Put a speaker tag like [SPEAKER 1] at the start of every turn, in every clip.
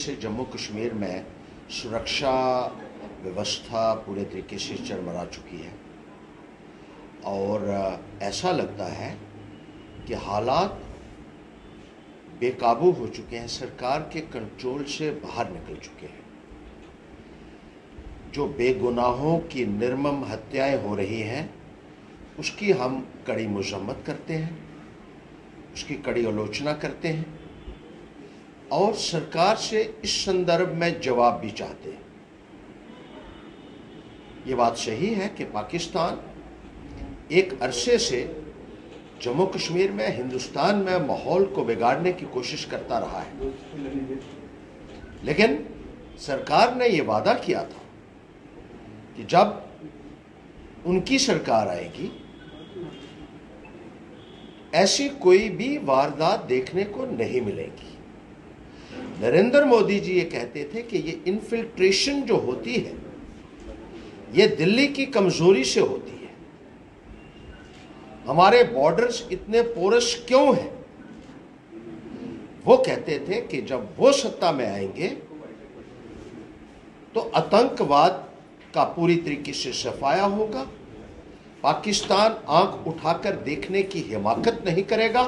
[SPEAKER 1] से जम्मू कश्मीर में सुरक्षा व्यवस्था पूरे तरीके से चरमरा चुकी है और ऐसा लगता है कि हालात बेकाबू हो चुके हैं, सरकार के कंट्रोल से बाहर निकल चुके हैं। जो बेगुनाहों की निर्मम हत्याएं हो रही हैं उसकी हम कड़ी मजम्मत करते हैं, उसकी कड़ी आलोचना करते हैं और सरकार से इस संदर्भ में जवाब भी चाहते हैं। ये बात सही है कि पाकिस्तान एक अरसे से जम्मू कश्मीर में, हिंदुस्तान में माहौल को बिगाड़ने की कोशिश करता रहा है, लेकिन सरकार ने ये वादा किया था कि जब उनकी सरकार आएगी ऐसी कोई भी वारदात देखने को नहीं मिलेगी। नरेंद्र मोदी जी ये कहते थे कि ये इन्फिल्ट्रेशन जो होती है ये दिल्ली की कमजोरी से होती है। हमारे बॉर्डर्स इतने पोरस क्यों हैं? वो कहते थे कि जब वो सत्ता में आएंगे तो आतंकवाद का पूरी तरीके से सफाया होगा, पाकिस्तान आंख उठाकर देखने की हिमाकत नहीं करेगा,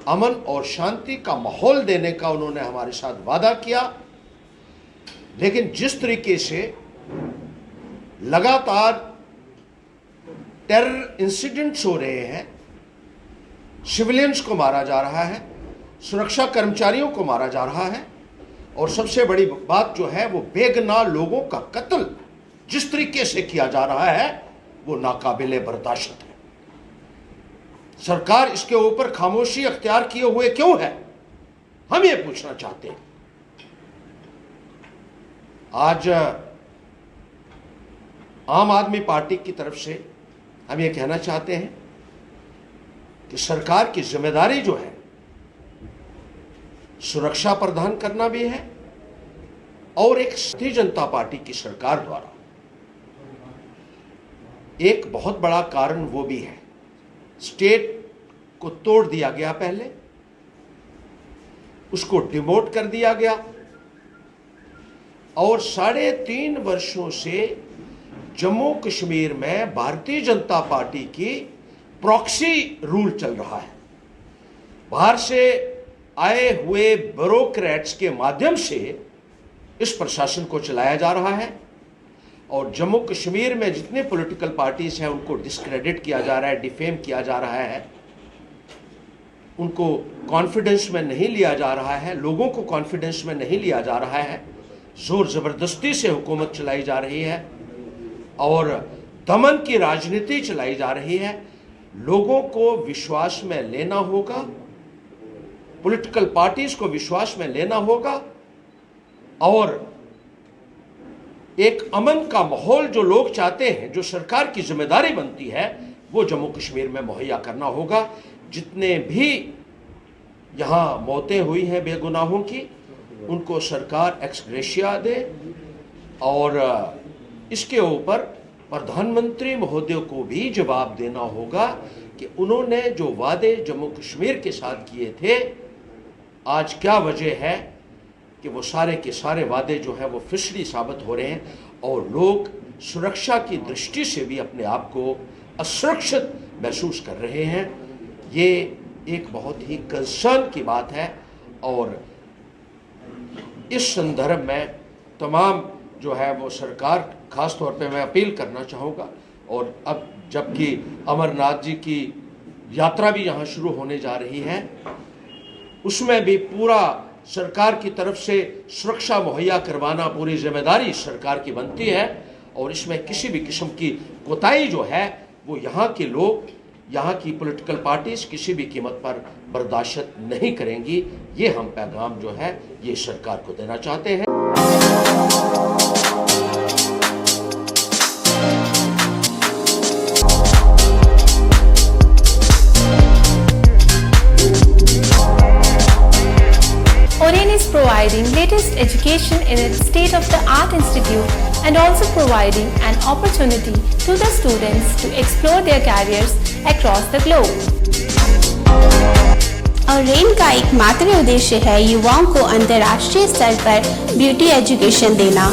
[SPEAKER 1] अमन और शांति का माहौल देने का उन्होंने हमारे साथ वादा किया। लेकिन जिस तरीके से लगातार टेरर इंसिडेंट्स हो रहे हैं, सिविलियंस को मारा जा रहा है, सुरक्षा कर्मचारियों को मारा जा रहा है और सबसे बड़ी बात जो है वो बेगुनाह लोगों का कत्ल जिस तरीके से किया जा रहा है वो नाकाबिले बर्दाश्त है। सरकार इसके ऊपर खामोशी अख्तियार किए हुए क्यों है, हम ये पूछना चाहते हैं। आज आम आदमी पार्टी की तरफ से हम ये कहना चाहते हैं कि सरकार की जिम्मेदारी जो है सुरक्षा प्रदान करना भी है और एक भारतीय जनता पार्टी की सरकार द्वारा एक बहुत बड़ा कारण वो भी है, स्टेट को तोड़ दिया गया, पहले उसको डिमोट कर दिया गया और 3.5 वर्षों से जम्मू कश्मीर में भारतीय जनता पार्टी की प्रॉक्सी रूल चल रहा है। बाहर से आए हुए ब्यूरोक्रेट्स के माध्यम से इस प्रशासन को चलाया जा रहा है और जम्मू कश्मीर में जितने पॉलिटिकल पार्टीज हैं उनको डिस्क्रेडिट किया जा रहा है, डिफेम किया जा रहा है, उनको कॉन्फिडेंस में नहीं लिया जा रहा है, लोगों को कॉन्फिडेंस में नहीं लिया जा रहा है, जोर जबरदस्ती से हुकूमत चलाई जा रही है और दमन की राजनीति चलाई जा रही है। लोगों को विश्वास में लेना होगा, पॉलिटिकल पार्टीज को विश्वास में लेना होगा और एक अमन का माहौल जो लोग चाहते हैं, जो सरकार की जिम्मेदारी बनती है, वो जम्मू कश्मीर में मुहैया करना होगा। जितने भी यहाँ मौतें हुई हैं बेगुनाहों की, उनको सरकार एक्स ग्रेशिया दे और इसके ऊपर प्रधानमंत्री महोदय को भी जवाब देना होगा कि उन्होंने जो वादे जम्मू कश्मीर के साथ किए थे, आज क्या वजह है कि वो सारे के सारे वादे जो है वो फिसली साबित हो रहे हैं और लोग सुरक्षा की दृष्टि से भी अपने आप को असुरक्षित महसूस कर रहे हैं। ये एक बहुत ही कंसर्न की बात है और इस संदर्भ में तमाम जो है वो सरकार, खास तौर पे मैं अपील करना चाहूँगा और अब जबकि अमरनाथ जी की यात्रा भी यहाँ शुरू होने जा रही है, उसमें भी पूरा सरकार की तरफ से सुरक्षा मुहैया करवाना पूरी जिम्मेदारी सरकार की बनती है और इसमें किसी भी किस्म की कोताही जो है वो यहाँ के लोग, यहाँ की पॉलिटिकल पार्टीज किसी भी कीमत पर बर्दाश्त नहीं करेंगी। ये हम पैगाम जो है ये सरकार को देना चाहते हैं।
[SPEAKER 2] Oren is providing latest education in its state-of-the-art institute and also providing an opportunity to the students to explore their careers across the globe.
[SPEAKER 3] और रेन का एकमात्र उद्देश्य है युवाओं को अंतर्राष्ट्रीय स्तर पर ब्यूटी एजुकेशन देना।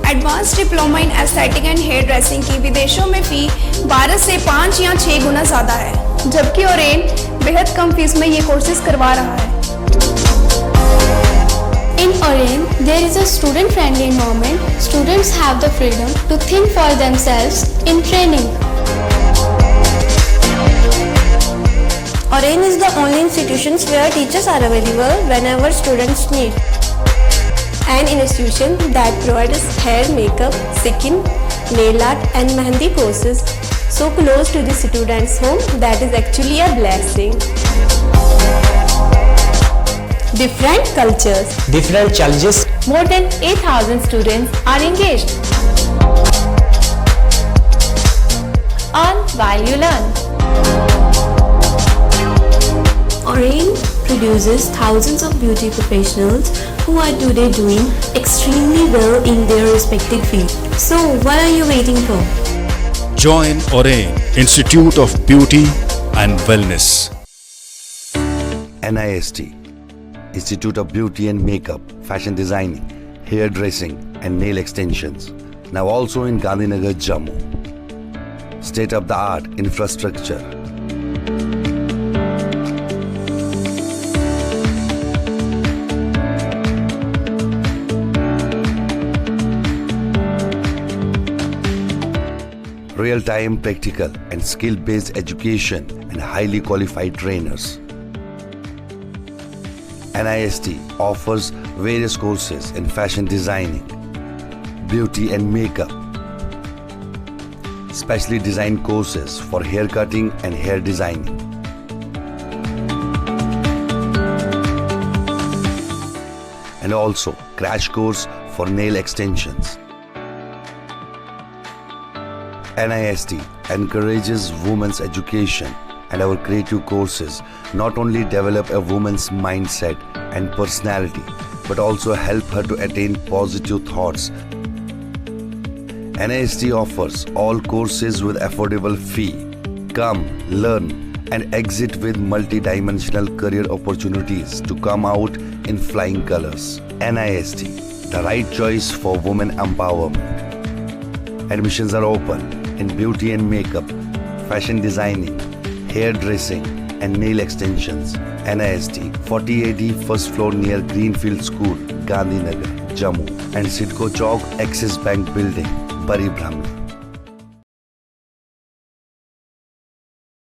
[SPEAKER 4] Advance diploma in aesthetic and hair dressing की विदेशों में फी भारत से 5 या 6 गुना ज़्यादा है, जबकि ओरेन बेहद कम फीस में ये कोर्सेज करवा रहा है।
[SPEAKER 2] In Oren, there is a student-friendly environment. Students have the freedom to think for themselves in training.
[SPEAKER 3] Oren is the only institution where teachers are available whenever students need. An institution that provides hair, makeup, skin, nail art and mehendi courses so close to the students' home that is actually a blessing. Different cultures,
[SPEAKER 5] different challenges.
[SPEAKER 2] More than 8,000 students are engaged. Earn while you learn.
[SPEAKER 3] Oren produces thousands of beauty professionals who are today doing extremely well in their respective field. So what are you waiting for?
[SPEAKER 6] Join Oren Institute of Beauty and Wellness.
[SPEAKER 7] NIST, Institute of Beauty and Makeup, Fashion Designing, Hair Dressing and Nail Extensions. Now also in Gandhinagar, Jammu. State-of-the-art infrastructure. Real-time practical and skill-based education and highly qualified trainers. NIST offers various courses in fashion designing, beauty and makeup, specially designed courses for hair cutting and hair designing. And also crash course for nail extensions. NIST encourages women's education, and our creative courses not only develop a woman's mindset and personality, but also help her to attain positive thoughts. NIST offers all courses with affordable fee. Come, learn, and exit with multi-dimensional career opportunities to come out in flying colors. NIST, the right choice for women empowerment. Admissions are open in beauty and makeup, fashion designing, hair dressing and nail extensions. NIST 40AD first floor near Greenfield School, Gandhinagar, Jammu, and Sidco Chowk Axis Bank Building, Bari Brahmi.